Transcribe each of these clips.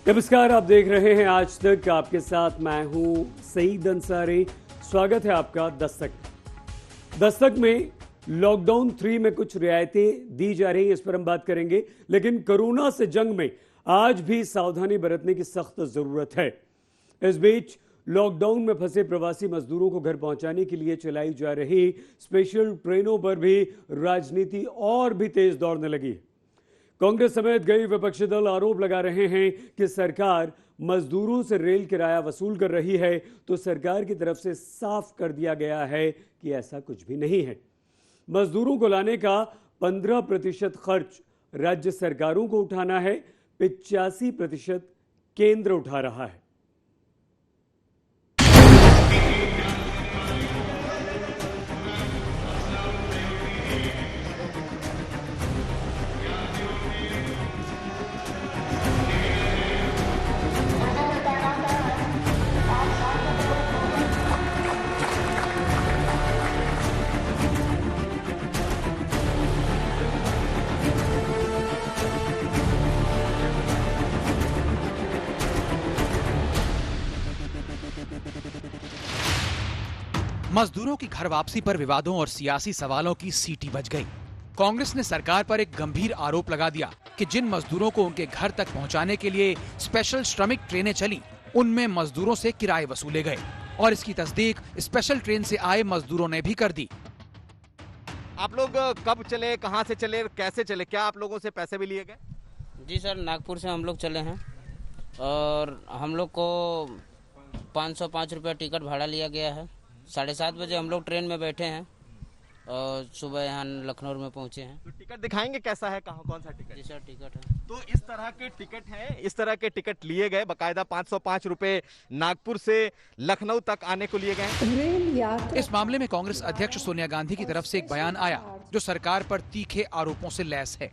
नमस्कार, आप देख रहे हैं आज तक। आपके साथ मैं हूं सईद अंसारी। स्वागत है आपका दस्तक में। लॉकडाउन 3 में कुछ रियायतें दी जा रही हैं, इस पर हम बात करेंगे। लेकिन कोरोना से जंग में आज भी सावधानी बरतने की सख्त जरूरत है। इस बीच लॉकडाउन में फंसे प्रवासी मजदूरों को घर पहुंचाने के लिए चलाई जा रही स्पेशल ट्रेनों पर भी राजनीति और भी तेज दौड़ने लगी है। कांग्रेस समेत कई विपक्षी दल आरोप लगा रहे हैं कि सरकार मजदूरों से रेल किराया वसूल कर रही है, तो सरकार की तरफ से साफ कर दिया गया है कि ऐसा कुछ भी नहीं है। मजदूरों को लाने का 15% खर्च राज्य सरकारों को उठाना है, 85% केंद्र उठा रहा है। मजदूरों की घर वापसी पर विवादों और सियासी सवालों की सीटी बज गई। कांग्रेस ने सरकार पर एक गंभीर आरोप लगा दिया कि जिन मजदूरों को उनके घर तक पहुंचाने के लिए स्पेशल श्रमिक ट्रेनें चली, उनमें मजदूरों से किराए वसूले गए। और इसकी तस्दीक स्पेशल ट्रेन से आए मजदूरों ने भी कर दी। आप लोग कब चले, कहां से चले, कैसे चले? क्या आप लोगों से पैसे भी लिए गए? जी सर, नागपुर से हम लोग चले हैं और हम लोग को 505 रुपया टिकट भाड़ा लिया गया है। 7:30 बजे हम लोग ट्रेन में बैठे हैं और सुबह यहाँ लखनऊ में पहुँचे हैं। तो टिकट दिखाएंगे कैसा है, कहाँ कौन सा टिकट? जी सर, टिकट है। तो इस तरह के टिकट हैं, इस तरह के टिकट लिए गए, बकायदा 505 रुपए नागपुर से लखनऊ तक आने को लिए गए। इस मामले में कांग्रेस अध्यक्ष सोनिया गांधी की तरफ से एक बयान आया जो सरकार पर तीखे आरोपों से लैस है।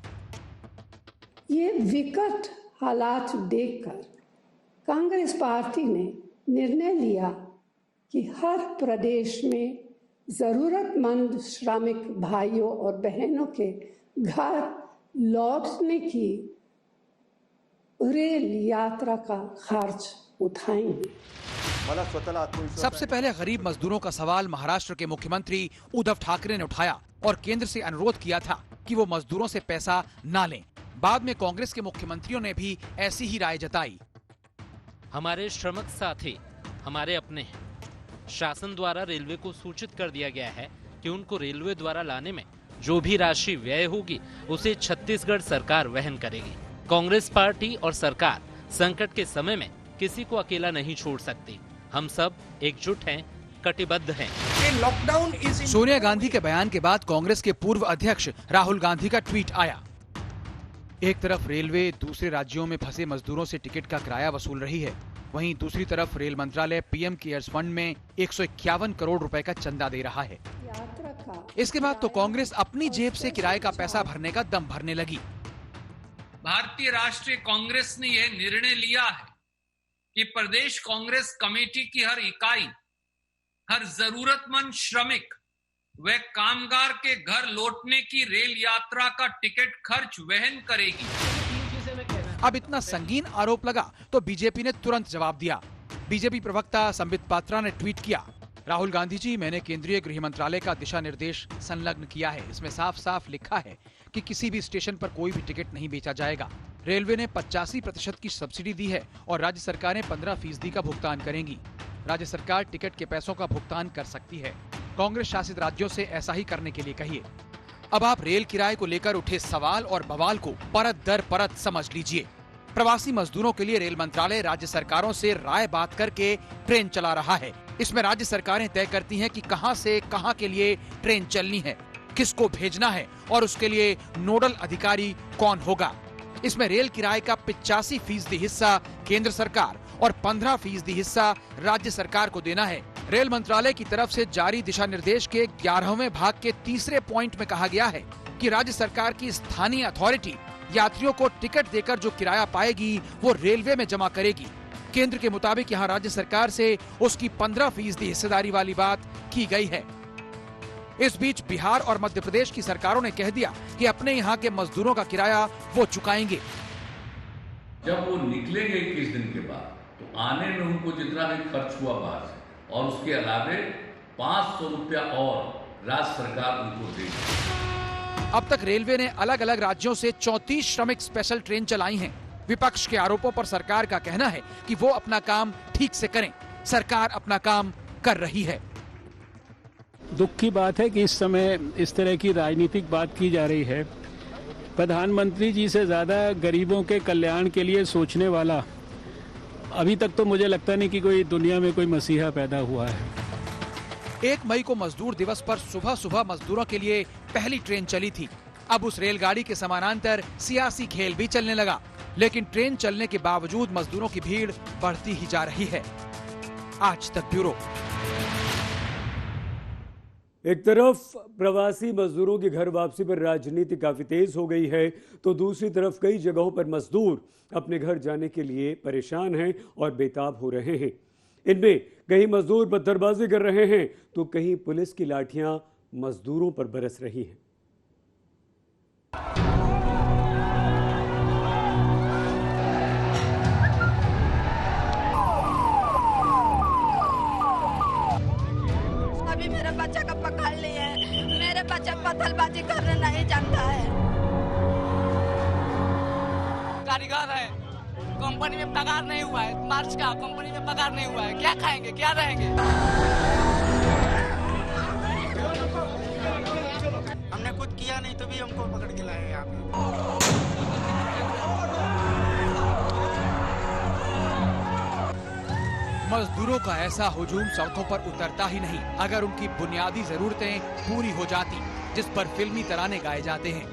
ये विकट हालात देखकर कांग्रेस पार्टी ने निर्णय लिया कि हर प्रदेश में जरूरतमंद श्रमिक भाइयों और बहनों के घर लौटने की रेल यात्रा का खर्च उठाएंगे। सबसे पहले गरीब मजदूरों का सवाल महाराष्ट्र के मुख्यमंत्री उद्धव ठाकरे ने उठाया और केंद्र से अनुरोध किया था कि वो मजदूरों से पैसा ना लें। बाद में कांग्रेस के मुख्यमंत्रियों ने भी ऐसी ही राय जताई। हमारे श्रमिक साथी हमारे अपने हैं। शासन द्वारा रेलवे को सूचित कर दिया गया है कि उनको रेलवे द्वारा लाने में जो भी राशि व्यय होगी उसे छत्तीसगढ़ सरकार वहन करेगी। कांग्रेस पार्टी और सरकार संकट के समय में किसी को अकेला नहीं छोड़ सकती। हम सब एकजुट हैं, कटिबद्ध हैं। सोनिया गांधी के बयान के बाद कांग्रेस के पूर्व अध्यक्ष राहुल गांधी का ट्वीट आया। एक तरफ रेलवे दूसरे राज्यों में फंसे मजदूरों से टिकट का किराया वसूल रही है, वहीं दूसरी तरफ रेल मंत्रालय पीएम केयर्स फंड में 151 करोड़ रुपए का चंदा दे रहा है। इसके बाद तो कांग्रेस अपनी जेब से किराए का पैसा भरने का दम भरने लगी। भारतीय राष्ट्रीय कांग्रेस ने यह निर्णय लिया है कि प्रदेश कांग्रेस कमेटी की हर इकाई हर जरूरतमंद श्रमिक व कामगार के घर लौटने की रेल यात्रा का टिकट खर्च वहन करेगी। अब इतना संगीन आरोप लगा तो बीजेपी ने तुरंत जवाब दिया। बीजेपी प्रवक्ता संबित पात्रा ने ट्वीट किया, राहुल गांधी जी, मैंने केंद्रीय गृह मंत्रालय का दिशा निर्देश संलग्न किया है। इसमें साफ साफ लिखा है कि किसी भी स्टेशन पर कोई भी टिकट नहीं बेचा जाएगा। रेलवे ने 85% की सब्सिडी दी है और राज्य सरकारें 15% का भुगतान करेंगी। राज्य सरकार टिकट के पैसों का भुगतान कर सकती है। कांग्रेस शासित राज्यों से ऐसा ही करने के लिए कहिए। अब आप रेल किराए को लेकर उठे सवाल और बवाल को परत दर परत समझ लीजिए। प्रवासी मजदूरों के लिए रेल मंत्रालय राज्य सरकारों से राय बात करके ट्रेन चला रहा है। इसमें राज्य सरकारें तय करती हैं कि कहां से कहां के लिए ट्रेन चलनी है, किसको भेजना है और उसके लिए नोडल अधिकारी कौन होगा। इसमें रेल किराए का 85% हिस्सा केंद्र सरकार और 15% हिस्सा राज्य सरकार को देना है। रेल मंत्रालय की तरफ से जारी दिशा निर्देश के 11वें भाग के तीसरे पॉइंट में कहा गया है कि राज्य सरकार की स्थानीय अथॉरिटी यात्रियों को टिकट देकर जो किराया पाएगी वो रेलवे में जमा करेगी। केंद्र के मुताबिक यहाँ राज्य सरकार से उसकी 15% हिस्सेदारी वाली बात की गई है। इस बीच बिहार और मध्य प्रदेश की सरकारों ने कह दिया कि अपने यहाँ के मजदूरों का किराया वो चुकाएंगे। जब वो निकलेंगे 21 दिन के बाद तो आने में उनको जितना भी खर्च हुआ बाहर से और उसके अलावे 500 रुपया और राज्य सरकार उनको देगी। अब तक रेलवे ने अलग अलग राज्यों से 34 श्रमिक स्पेशल ट्रेन चलाई हैं। विपक्ष के आरोपों पर सरकार का कहना है कि वो अपना काम ठीक से करें। सरकार अपना काम कर रही है। दुख की बात है कि इस समय इस तरह की राजनीतिक बात की जा रही है। प्रधानमंत्री जी से ज्यादा गरीबों के कल्याण के लिए सोचने वाला अभी तक तो मुझे लगता नहीं कि कोई दुनिया में कोई मसीहा पैदा हुआ है। 1 मई को मजदूर दिवस पर सुबह सुबह मजदूरों के लिए पहली ट्रेन चली थी। अब उस रेलगाड़ी के समानांतर सियासी खेल भी चलने लगा, लेकिन ट्रेन चलने के बावजूद मजदूरों की भीड़ बढ़ती ही जा रही है। आज तक ब्यूरो। एक तरफ प्रवासी मजदूरों की घर वापसी पर राजनीति काफी तेज हो गई है, तो दूसरी तरफ कई जगहों पर मजदूर अपने घर जाने के लिए परेशान हैं और बेताब हो रहे हैं। इनमें कहीं मजदूर पत्थरबाजी कर रहे हैं तो कहीं पुलिस की लाठियां मजदूरों पर बरस रही हैं। अभी मेरे बच्चे को पकड़ लिए, मेरे बच्चा पत्थरबाजी करने नहीं जानता है। कारीगर है, कंपनी में पगार नहीं हुआ है, मार्च का कंपनी में पगार नहीं हुआ है, क्या खाएंगे, क्या रहेंगे? हमने कुछ किया नहीं तो भी हमको पकड़ के लाए यहाँ पे। मजदूरों का ऐसा हुजूम सड़कों पर उतरता ही नहीं अगर उनकी बुनियादी जरूरतें पूरी हो जाती, जिस पर फिल्मी तराने गाए जाते हैं।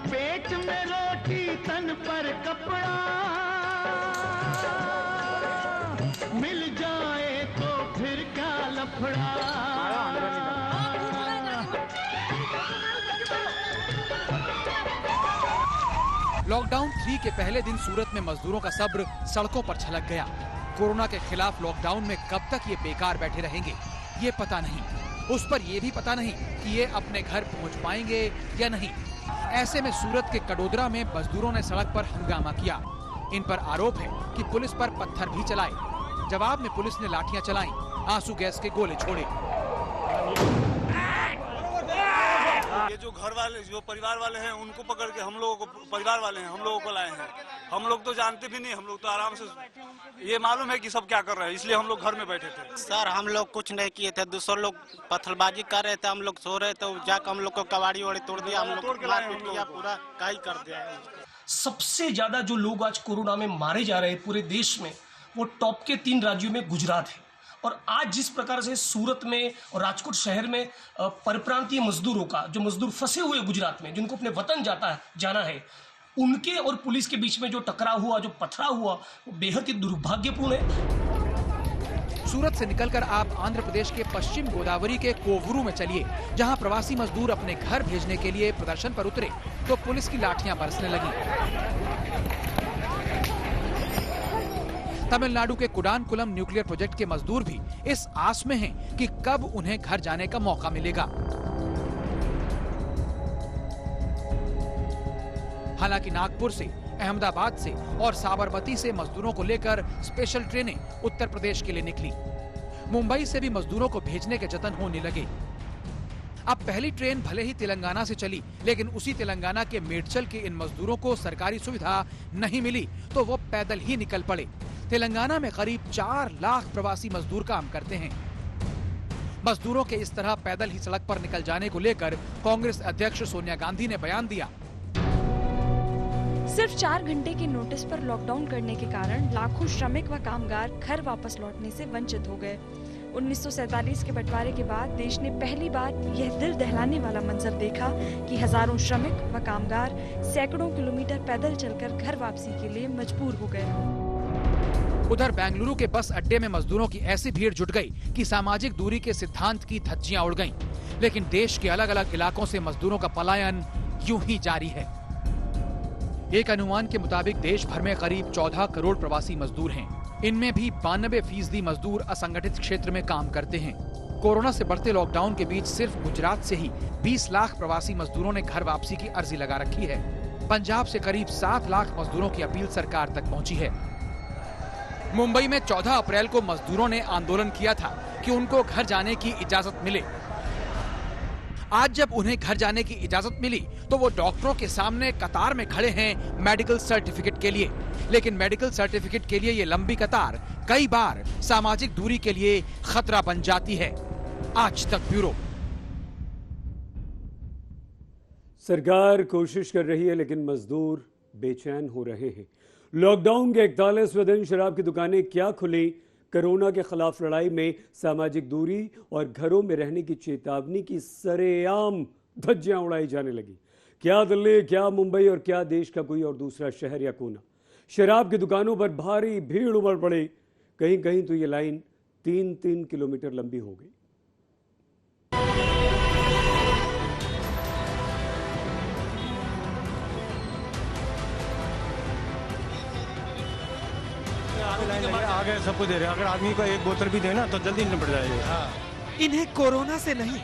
पेट में रोटी, तन पर कपड़ा, मिल जाए तो फिर क्या लफड़ा। लॉकडाउन 3 के पहले दिन सूरत में मजदूरों का सब्र सड़कों पर छलक गया। कोरोना के खिलाफ लॉकडाउन में कब तक ये बेकार बैठे रहेंगे ये पता नहीं। उस पर ये भी पता नहीं कि ये अपने घर पहुंच पाएंगे या नहीं। ऐसे में सूरत के कडोदरा में मजदूरों ने सड़क पर हंगामा किया। इन पर आरोप है कि पुलिस पर पत्थर भी चलाए। जवाब में पुलिस ने लाठियां चलाईं, आंसू गैस के गोले छोड़े। ये जो घर वाले, जो परिवार वाले हैं, उनको पकड़ के हम लोगों को, परिवार वाले हैं, हम लोगों को लाए हैं। हम लोग तो जानते भी नहीं, हम लोग तो आराम से, ये मालूम है कि सब क्या कर रहे हैं, इसलिए हम लोग घर में बैठे थे। सर हम लोग कुछ नहीं किए थे, दूसरे लोग पत्थरबाजी कर रहे थे, हम लोग सो रहे थे, जाकर हम लोग को कबाड़ी वाड़ी तोड़ दिया, हम लोग को पूरा काई कर दिया। सबसे ज्यादा जो लोग आज कोरोना में मारे जा रहे हैं पूरे देश में, वो टॉप के 3 राज्यों में गुजरात है। और आज जिस प्रकार से सूरत में और राजकोट शहर में परप्रांतीय मजदूरों का, जो मजदूर फंसे हुए गुजरात में, जिनको अपने वतन जाना है, उनके और पुलिस के बीच में जो टकराव हुआ, जो पथराव हुआ, वो बेहद ही दुर्भाग्यपूर्ण है। सूरत से निकलकर आप आंध्र प्रदेश के पश्चिम गोदावरी के कोवूरू में चलिए, जहां प्रवासी मजदूर अपने घर भेजने के लिए प्रदर्शन पर उतरे तो पुलिस की लाठियां बरसने लगी। तमिलनाडु के कुडानकुलम न्यूक्लियर प्रोजेक्ट के मजदूर भी इस आस में हैं कि कब उन्हें घर जाने का मौका मिलेगा। हालांकि नागपुर से, अहमदाबाद से और साबरमती से मजदूरों को लेकर स्पेशल ट्रेनें उत्तर प्रदेश के लिए निकली। मुंबई से भी मजदूरों को भेजने के जतन होने लगे। अब पहली ट्रेन भले ही तेलंगाना से चली, लेकिन उसी तेलंगाना के मेडचल के इन मजदूरों को सरकारी सुविधा नहीं मिली तो वो पैदल ही निकल पड़े। तेलंगाना में करीब 4 लाख प्रवासी मजदूर काम करते हैं। मजदूरों के इस तरह पैदल ही सड़क पर निकल जाने को लेकर कांग्रेस अध्यक्ष सोनिया गांधी ने बयान दिया। सिर्फ 4 घंटे के नोटिस पर लॉकडाउन करने के कारण लाखों श्रमिक व कामगार घर वापस लौटने से वंचित हो गए। 1947 के बंटवारे के बाद देश ने पहली बार यह दिल दहलाने वाला मंजर देखा कि हजारों श्रमिक व कामगार सैकड़ों किलोमीटर पैदल चलकर घर वापसी के लिए मजबूर हो गए। उधर बेंगलुरु के बस अड्डे में मजदूरों की ऐसी भीड़ जुट गई कि सामाजिक दूरी के सिद्धांत की धज्जियां उड़ गईं। लेकिन देश के अलग अलग इलाकों से मजदूरों का पलायन यूं ही जारी है। एक अनुमान के मुताबिक देश भर में करीब 14 करोड़ प्रवासी मजदूर हैं। इनमें भी 92% मजदूर असंगठित क्षेत्र में काम करते हैं। कोरोना से बढ़ते लॉकडाउन के बीच सिर्फ गुजरात से ही 20 लाख प्रवासी मजदूरों ने घर वापसी की अर्जी लगा रखी है। पंजाब से करीब 7 लाख मजदूरों की अपील सरकार तक पहुंची है। मुंबई में 14 अप्रैल को मजदूरों ने आंदोलन किया था कि उनको घर जाने की इजाजत मिले। आज जब उन्हें घर जाने की इजाजत मिली तो वो डॉक्टरों के सामने कतार में खड़े हैं मेडिकल सर्टिफिकेट के लिए। लेकिन मेडिकल सर्टिफिकेट के लिए ये लंबी कतार कई बार सामाजिक दूरी के लिए खतरा बन जाती है। आज तक ब्यूरो। सरकार कोशिश कर रही है लेकिन मजदूर बेचैन हो रहे हैं। लॉकडाउन के 41वें दिन शराब की दुकानें क्या खुली? कोरोना के खिलाफ लड़ाई में सामाजिक दूरी और घरों में रहने की चेतावनी की सरेआम धज्जियां उड़ाई जाने लगी। क्या दिल्ली, क्या मुंबई और क्या देश का कोई और दूसरा शहर या कोना, शराब की दुकानों पर भारी भीड़ उमड़ पड़ी। कहीं कहीं तो ये लाइन 3-3 किलोमीटर लंबी हो गई। आगे सबको दे रहे हैं। अगर आदमी को एक बोतल भी देना तो जल्दी निपट जाएगा। इन्हें कोरोना से नहीं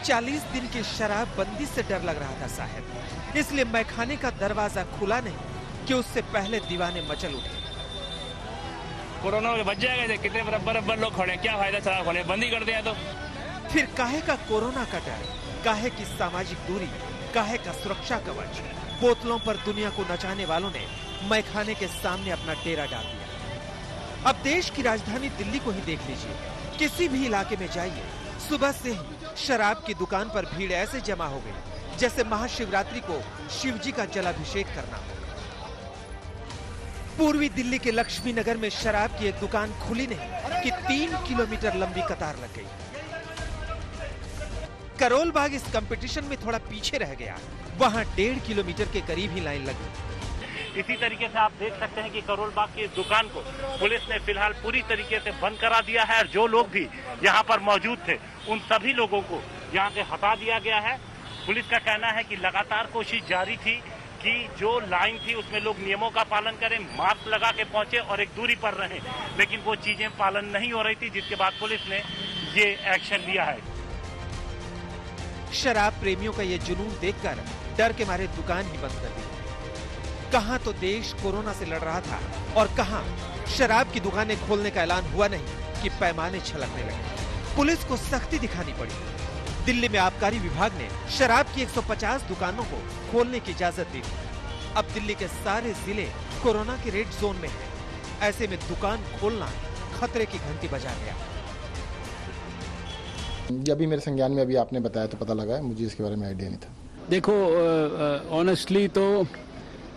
40 दिन की शराब बंदी से डर लग रहा था साहब, इसलिए मैखाने का दरवाजा खुला नहीं कि उससे पहले दीवाने मचल उठे। कोरोना बच जाएगा, कितने बराबर लोग खड़े, क्या फायदा शराब खोले, बंदी कर दिया तो। फिर काहे का कोरोना का डर, काहे की सामाजिक दूरी, काहे का सुरक्षा कवच। बोतलों पर दुनिया को नचाने वालों ने मैखाने के सामने अपना डेरा डाल दिया। अब देश की राजधानी दिल्ली को ही देख लीजिए, किसी भी इलाके में जाइए, सुबह से ही शराब की दुकान पर भीड़ ऐसे जमा हो गई जैसे महाशिवरात्रि को शिव जी का जलाभिषेक करना हो। पूर्वी दिल्ली के लक्ष्मी नगर में शराब की एक दुकान खुली नहीं कि 3 किलोमीटर लंबी कतार लग गई। करोल बाग इस कंपटीशन में थोड़ा पीछे रह गया, वहां 1.5 किलोमीटर के करीब ही लाइन लगी। इसी तरीके से आप देख सकते हैं कि करोल बाग की इस दुकान को पुलिस ने फिलहाल पूरी तरीके से बंद करा दिया है और जो लोग भी यहाँ पर मौजूद थे उन सभी लोगों को यहाँ से हटा दिया गया है। पुलिस का कहना है कि लगातार कोशिश जारी थी कि जो लाइन थी उसमें लोग नियमों का पालन करें, मास्क लगा के पहुंचे और एक दूरी पर रहें, लेकिन वो चीजें पालन नहीं हो रही थी, जिसके बाद पुलिस ने ये एक्शन लिया है। शराब प्रेमियों का ये जुनून देखकर डर के मारे दुकान ही बंद कर दी। कहां तो देश कोरोना से लड़ रहा था और कहां शराब की दुकानें खोलने का ऐलान हुआ नहीं कि पैमाने छलकने लगे। पुलिस को सख्ती दिखानी पड़ी। दिल्ली में आबकारी विभाग ने शराब की 150 दुकानों को खोलने की इजाजत दी थी। अब दिल्ली के सारे जिले कोरोना के रेड जोन में हैं। ऐसे में दुकान खोलना खतरे की घंटी बजा गया। अभी मेरे संज्ञान में अभी आपने बताया तो पता लगा है, मुझे इसके बारे में आइडिया नहीं था। देखो ऑनेस्टली तो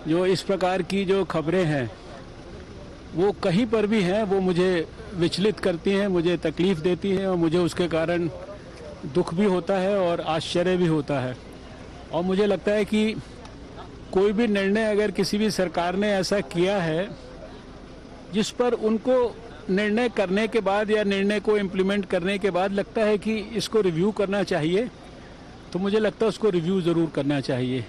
जो इस प्रकार की जो खबरें हैं वो कहीं पर भी हैं, वो मुझे विचलित करती हैं, मुझे तकलीफ देती हैं और मुझे उसके कारण दुख भी होता है और आश्चर्य भी होता है। और मुझे लगता है कि कोई भी निर्णय अगर किसी भी सरकार ने ऐसा किया है जिस पर उनको निर्णय करने के बाद या निर्णय को इम्प्लीमेंट करने के बाद लगता है कि इसको रिव्यू करना चाहिए, तो मुझे लगता है उसको रिव्यू जरूर करना चाहिए।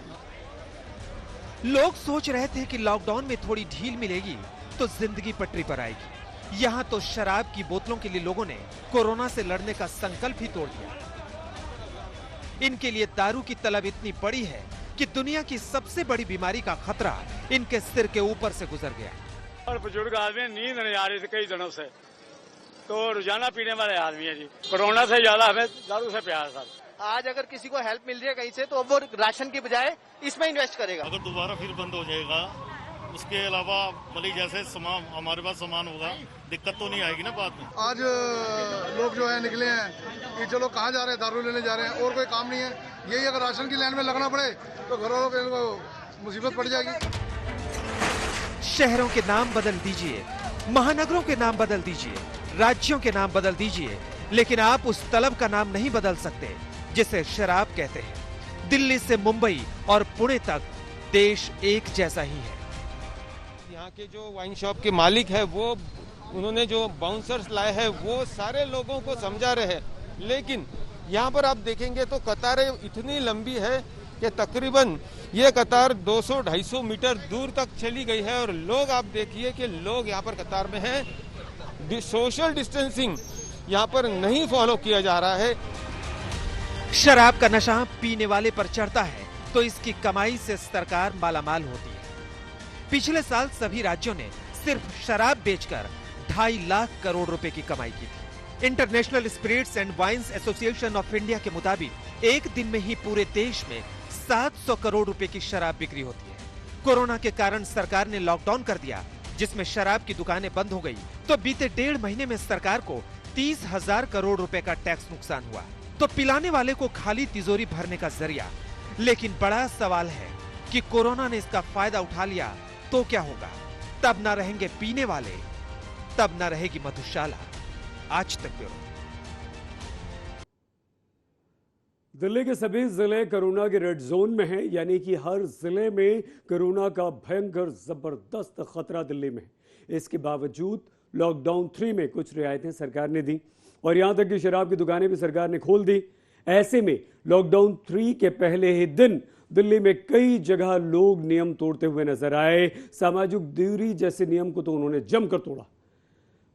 लोग सोच रहे थे कि लॉकडाउन में थोड़ी ढील मिलेगी तो जिंदगी पटरी पर आएगी। यहाँ तो शराब की बोतलों के लिए लोगों ने कोरोना से लड़ने का संकल्प ही तोड़ दिया। इनके लिए दारू की तलब इतनी बड़ी है कि दुनिया की सबसे बड़ी बीमारी का खतरा इनके सिर के ऊपर से गुजर गया। और बुजुर्ग आदमी नींद नहीं आ रही थी कई दिनों से, तो रोजाना पीने वाले आदमी है जी। कोरोना से ज्यादा हमें दारू से प्यार था। आज अगर किसी को हेल्प मिल रही है कहीं से तो वो राशन की बजाय इसमें इन्वेस्ट करेगा। अगर दोबारा फिर बंद हो जाएगा, उसके अलावा भले जैसे सामान हमारे पास सामान होगा, दिक्कत तो नहीं आएगी ना बाद में। आज लोग जो है निकले हैं कि चलो कहाँ जा रहे हैं, दारू लेने जा रहे हैं और कोई काम नहीं है। यही अगर राशन की लाइन में लगना पड़े तो घरों को मुसीबत पड़ जाएगी। शहरों के नाम बदल दीजिए, महानगरों के नाम बदल दीजिए, राज्यों के नाम बदल दीजिए, लेकिन आप उस तलब का नाम नहीं बदल सकते जिसे शराब कहते हैं। दिल्ली से मुंबई और पुणे तक देश एक जैसा ही है। यहाँ के जो वाइन शॉप के मालिक है वो उन्होंने जो बाउंसर्स लाए हैं वो सारे लोगों को समझा रहे हैं, लेकिन यहाँ पर आप देखेंगे तो कतारें इतनी लंबी है कि तकरीबन ये कतार 200-250 मीटर दूर तक चली गई है। और लोग आप देखिए कि लोग यहाँ पर कतार में हैं। सोशल डिस्टेंसिंग यहाँ पर नहीं फॉलो किया जा रहा है। शराब का नशा पीने वाले पर चढ़ता है तो इसकी कमाई से सरकार मालामाल होती है। पिछले साल सभी राज्यों ने सिर्फ शराब बेचकर 2.5 लाख करोड़ रुपए की कमाई की थी। International Spirits and Wines Association of India के मुताबिक एक दिन में ही पूरे देश में 700 करोड़ रुपए की शराब बिक्री होती है। कोरोना के कारण सरकार ने लॉकडाउन कर दिया, जिसमें शराब की दुकानें बंद हो गई, तो बीते 1.5 महीने में सरकार को 30,000 करोड़ रुपए का टैक्स नुकसान हुआ। तो पिलाने वाले को खाली तिजोरी भरने का जरिया। लेकिन बड़ा सवाल है कि कोरोना ने इसका फायदा उठा लिया तो क्या होगा? तब ना रहेंगे पीने वाले, तब ना रहेगी मधुशाला। आज तक ब्यूरो। दिल्ली के सभी जिले कोरोना के रेड जोन में हैं, यानी कि हर जिले में कोरोना का भयंकर जबरदस्त खतरा दिल्ली में है। इसके बावजूद लॉकडाउन 3 में कुछ रियायतें सरकार ने दी और यहां तक कि शराब की दुकानें भी सरकार ने खोल दी। ऐसे में लॉकडाउन 3 के पहले ही दिन दिल्ली में कई जगह लोग नियम तोड़ते हुए नजर आए। सामाजिक दूरी जैसे नियम को तो उन्होंने जमकर तोड़ा।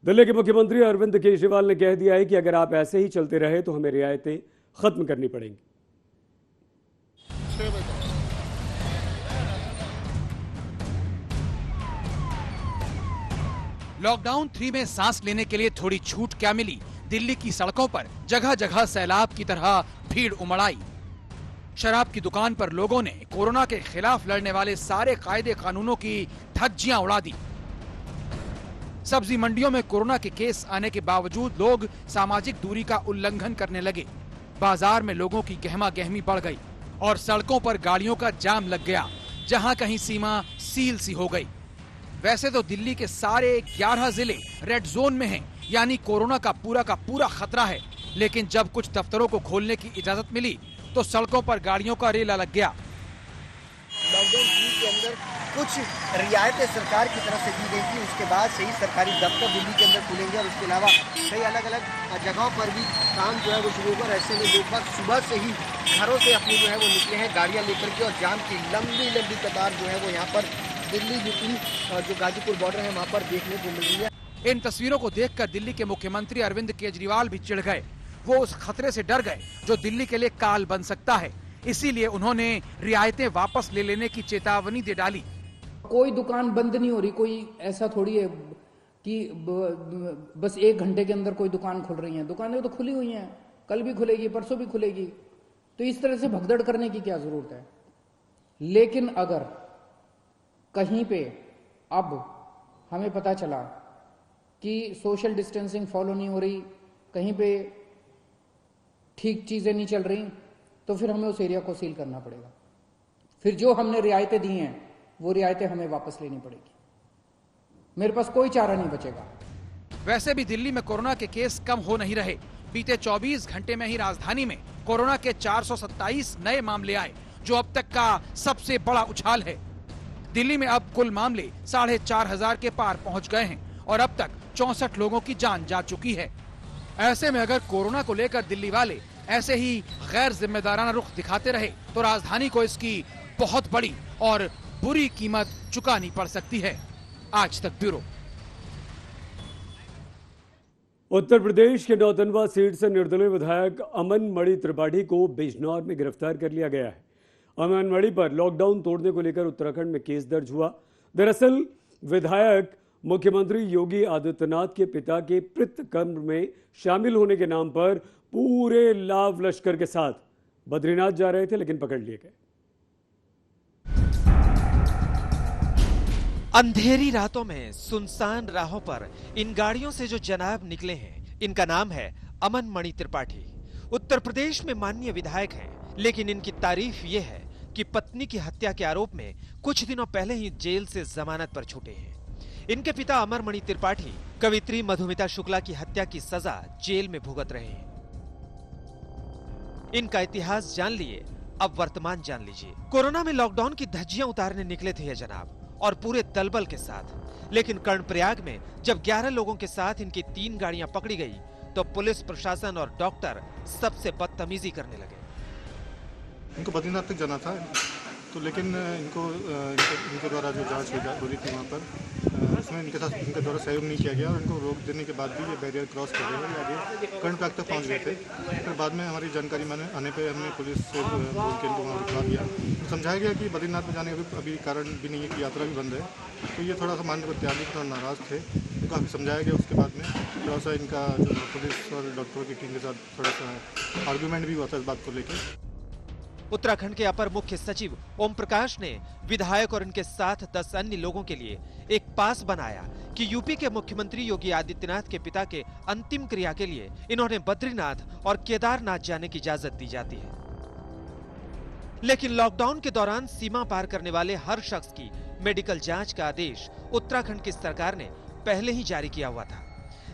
दिल्ली के मुख्यमंत्री अरविंद केजरीवाल ने कह दिया है कि अगर आप ऐसे ही चलते रहे तो हमें रियायतें खत्म करनी पड़ेंगी। लॉकडाउन 3 में सांस लेने के लिए थोड़ी छूट क्या मिली? दिल्ली की सड़कों पर जगह जगह सैलाब की तरह भीड़ उमड़ आई। शराब की दुकान पर लोगों ने कोरोना के खिलाफ लड़ने वाले सारे कायदे कानूनों की धज्जियां उड़ा दी। सब्जी मंडियों में कोरोना के केस आने के बावजूद लोग सामाजिक दूरी का उल्लंघन करने लगे। बाजार में लोगों की गहमा गहमी बढ़ गई और सड़कों पर गाड़ियों का जाम लग गया, जहां कहीं सीमा सील सी हो गई। वैसे तो दिल्ली के सारे 11 जिले रेड जोन में हैं, यानी कोरोना का पूरा खतरा है। लेकिन जब कुछ दफ्तरों को खोलने की इजाजत मिली तो सड़कों पर गाड़ियों का रेला लग गया। लॉकडाउन 3 के अंदर कुछ रियायतें सरकार की तरफ से दी गई थी, उसके बाद से ही सरकारी दफ्तर दिल्ली के अंदर खुलेंगे और उसके अलावा कई अलग अलग जगहों पर भी काम जो है वो शुरू होगा। ऐसे में लोग सुबह से ही घरों से अपनी जो है वो निकले हैं गाड़ियां लेकर के, और जाम की लंबी कतार जो है वो यहाँ पर दिल्ली यूपी जो गाजीपुर बॉर्डर है वहाँ पर देखने को मिल रही है। इन तस्वीरों को देखकर दिल्ली के मुख्यमंत्री अरविंद केजरीवाल भी चिढ़ गए। वो उस खतरे से डर गए जो दिल्ली के लिए काल बन सकता है। इसीलिए उन्होंने रियायतें वापस ले लेने की चेतावनी दे डाली। कोई दुकान बंद नहीं हो रही, कोई ऐसा थोड़ी है कि बस 1 घंटे के अंदर कोई दुकान खुल रही है। दुकानें तो खुली हुई हैं, कल भी खुलेगी, परसों भी खुलेगी। तो इस तरह से भगदड़ करने की क्या जरूरत है? लेकिन अगर कहीं पे अब हमें पता चला कि सोशल डिस्टेंसिंग फॉलो नहीं हो रही, कहीं पे ठीक चीजें नहीं चल रही, तो फिर हमें उस एरिया को सील करना पड़ेगा। फिर जो हमने रियायतें दी हैं वो रियायतें हमें वापस लेनी पड़ेगी। मेरे पास कोई चारा नहीं बचेगा। वैसे भी दिल्ली में कोरोना के केस कम हो नहीं रहे। बीते 24 घंटे में ही राजधानी में कोरोना के 427 नए मामले आए, जो अब तक का सबसे बड़ा उछाल है। दिल्ली में अब कुल मामले 4,500 के पार पहुंच गए हैं और अब तक 64 लोगों की जान जा चुकी है। ऐसे में अगर कोरोना को लेकर दिल्ली वाले ऐसे ही गैर जिम्मेदाराना रुख दिखाते रहे तो राजधानी को इसकी बहुत बड़ी और बुरी कीमत चुकानी पड़ सकती है। आज तक ब्यूरो। उत्तर प्रदेश के नौतनवा सीट से निर्दलीय विधायक अमन मणि त्रिपाठी को बिजनौर में गिरफ्तार कर लिया गया है। अमन मणि पर लॉकडाउन तोड़ने को लेकर उत्तराखंड में केस दर्ज हुआ। दरअसल विधायक मुख्यमंत्री योगी आदित्यनाथ के पिता के पितृकर्म में शामिल होने के नाम पर पूरे लाव लश्कर के साथ बद्रीनाथ जा रहे थे, लेकिन पकड़ लिए गए। अंधेरी रातों में सुनसान राहों पर इन गाड़ियों से जो जनाब निकले हैं, इनका नाम है अमन मणि त्रिपाठी। उत्तर प्रदेश में माननीय विधायक हैं, लेकिन इनकी तारीफ ये है कि पत्नी की हत्या के आरोप में कुछ दिनों पहले ही जेल से जमानत पर छूटे हैं। इनके पिता अमर मणि त्रिपाठी कवित्री मधुमिता शुक्ला की हत्या की सजा जेल में भुगत रहे हैं। इनका इतिहास जान लिए, अब वर्तमान जान लीजिए। कोरोना में लॉकडाउन की धज्जियां उतारने निकले थे ये जनाब, और पूरे दलबल के साथ। लेकिन कर्णप्रयाग में जब 11 लोगों के साथ इनकी 3 गाड़ियां पकड़ी गई तो पुलिस प्रशासन और डॉक्टर सबसे बदतमीजी करने लगे। इनको बद्रीनाथ तक जाना था, तो लेकिन इनके द्वारा जो जांच हो रही थी वहाँ पर उसमें इनके द्वारा सहयोग नहीं किया गया और इनको रोक देने के बाद भी ये बैरियर क्रॉस कर रहे हैं, आगे करंट पैक तक पहुँच गए थे। फिर बाद में हमारी जानकारी आने पर हमने पुलिस से बोल के इनको वहाँ रुकवा दिया। समझाया गया कि बद्रीनाथ में जाने का अभी कारण भी नहीं है, कि यात्रा भी बंद है। तो ये थोड़ा सा मानने को तैयार नहीं, थोड़ा नाराज़ थे, तो काफ़ी समझाया गया। उसके बाद में थोड़ा सा इनका जो पुलिस और डॉक्टरों की टीम के साथ थोड़ा सा आर्गूमेंट भी हुआ था इस बात को लेकर। उत्तराखंड के अपर मुख्य सचिव ओम प्रकाश ने विधायक और इनके साथ 10 अन्य लोगों के लिए एक पास बनाया कि यूपी के मुख्यमंत्री योगी आदित्यनाथ के पिता के अंतिम क्रिया के लिए इन्होंने बद्रीनाथ और केदारनाथ जाने की इजाजत दी जाती है। लेकिन लॉकडाउन के दौरान सीमा पार करने वाले हर शख्स की मेडिकल जांच का आदेश उत्तराखंड की सरकार ने पहले ही जारी किया हुआ था।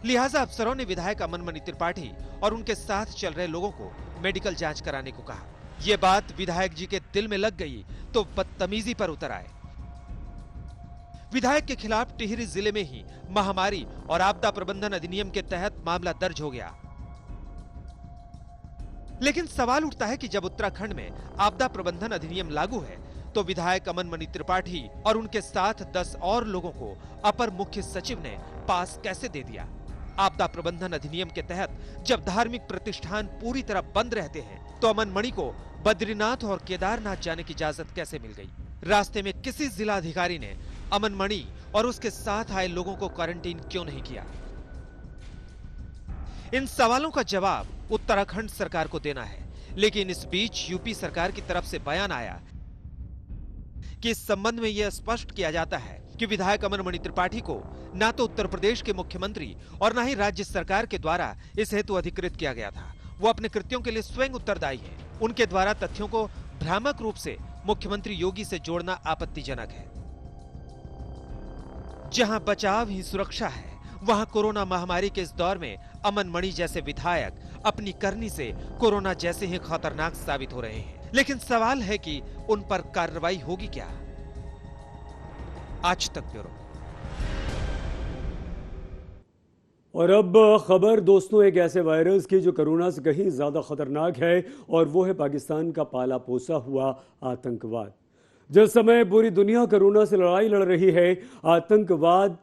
लिहाजा अफसरों ने विधायक अमन मणि त्रिपाठी और उनके साथ चल रहे लोगों को मेडिकल जांच कराने को कहा। ये बात विधायक जी के दिल में लग गई तो बदतमीजी पर उतर आए। विधायक के खिलाफ टिहरी जिले में ही महामारी और आपदा प्रबंधन अधिनियम के तहत मामला दर्ज हो गया। लेकिन सवाल उठता है कि जब उत्तराखंड में आपदा प्रबंधन अधिनियम लागू है तो विधायक अमन मणि त्रिपाठी और उनके साथ 10 और लोगों को अपर मुख्य सचिव ने पास कैसे दे दिया? आपदा प्रबंधन अधिनियम के तहत जब धार्मिक प्रतिष्ठान पूरी तरह बंद रहते हैं तो अमन मणि को बद्रीनाथ और केदारनाथ जाने की इजाजत कैसे मिल गई? रास्ते में किसी जिला अधिकारी ने अमन मणि और उसके साथ आए लोगों को क्वारंटीन क्यों नहीं किया? इन सवालों का जवाब उत्तराखंड सरकार को देना है। लेकिन इस बीच यूपी सरकार की तरफ से बयान आया कि इस संबंध में यह स्पष्ट किया जाता है कि विधायक अमन मणि त्रिपाठी को न तो उत्तर प्रदेश के मुख्यमंत्री और न ही राज्य सरकार के द्वारा इस हेतु अधिकृत किया गया था। वो अपने कृत्यों के लिए स्वयं उत्तरदायी हैं। उनके द्वारा तथ्यों को भ्रामक रूप से मुख्यमंत्री योगी से जोड़ना आपत्तिजनक है। जहां बचाव ही सुरक्षा है, वहां कोरोना महामारी के इस दौर में अमन मणि जैसे विधायक अपनी करनी से कोरोना जैसे ही खतरनाक साबित हो रहे हैं। लेकिन सवाल है कि उन पर कार्रवाई होगी क्या? आज तक ब्यूरो। और अब खबर दोस्तों एक ऐसे वायरस की जो कोरोना से कहीं ज्यादा खतरनाक है और वो है पाकिस्तान का पाला पोसा हुआ आतंकवाद। जिस समय पूरी दुनिया कोरोना से लड़ाई लड़ रही है, आतंकवाद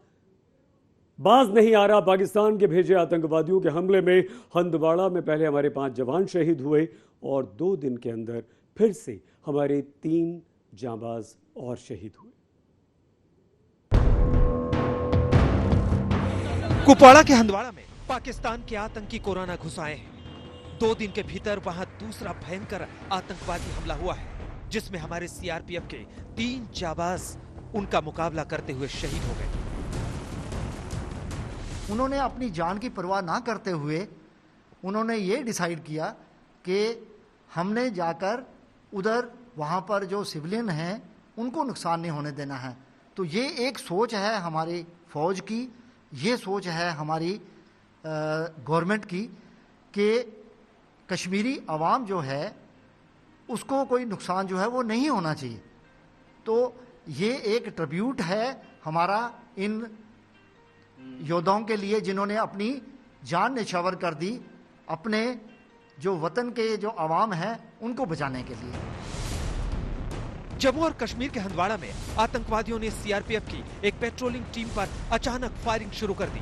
बाज नहीं आ रहा। पाकिस्तान के भेजे आतंकवादियों के हमले में हंदवाड़ा में पहले हमारे 5 जवान शहीद हुए और 2 दिन के अंदर फिर से हमारे 3 जांबाज और शहीद हुए। कुपवाड़ा के हंदवाड़ा में पाकिस्तान के आतंकी कोरोना घुस आए हैं। 2 दिन के भीतर वहां दूसरा भयंकर आतंकवादी हमला हुआ है, जिसमें हमारे सीआरपीएफ के 3 जाबाज उनका मुकाबला करते हुए शहीद हो गए। उन्होंने अपनी जान की परवाह ना करते हुए उन्होंने ये डिसाइड किया कि हमने जाकर उधर वहाँ पर जो सिविलियन हैं उनको नुकसान नहीं होने देना है। तो ये एक सोच है हमारी फौज की, ये सोच है हमारी गवर्नमेंट की कि कश्मीरी अवाम जो है उसको कोई नुकसान जो है वो नहीं होना चाहिए। तो ये एक ट्रिब्यूट है हमारा इन योद्धाओं के लिए जिन्होंने अपनी जान निछावर कर दी अपने जो वतन के जो अवाम है उनको बचाने के लिए। जम्मू और कश्मीर के हंदवाड़ा में आतंकवादियों ने सीआरपीएफ की एक पेट्रोलिंग टीम पर अचानक फायरिंग शुरू कर दी।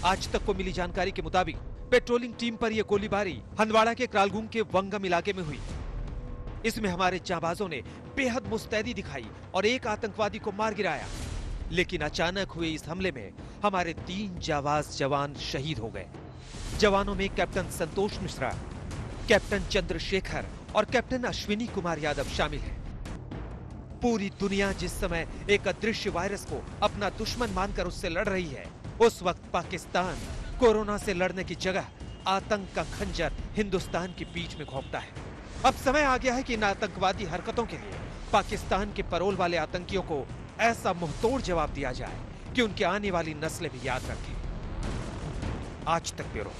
आज तक को मिली जानकारी के मुताबिक पेट्रोलिंग टीम पर यह गोलीबारी हंदवाड़ा के क्रालगुम के वंगम इलाके में हुई। इसमें हमारे जांबाजों ने बेहद मुस्तैदी दिखाई और एक आतंकवादी को मार गिराया। लेकिन अचानक हुए इस हमले में हमारे 3 जाबाज जवान शहीद हो गए। जवानों में कैप्टन संतोष मिश्रा, कैप्टन चंद्रशेखर और कैप्टन अश्विनी कुमार यादव शामिल हैं। पूरी दुनिया जिस समय एक अदृश्य वायरस को अपना दुश्मन मानकर उससे लड़ रही है, उस वक्त पाकिस्तान कोरोना से लड़ने की जगह आतंक का खंजर हिंदुस्तान की पीठ में घोंपता है। अब समय आ गया है कि इन आतंकवादी हरकतों के लिए पाकिस्तान के पैरोल वाले आतंकियों को ऐसा मुंहतोड़ जवाब दिया जाए कि उनकी आने वाली नस्लें भी याद रखें। आज तक ब्यूरो।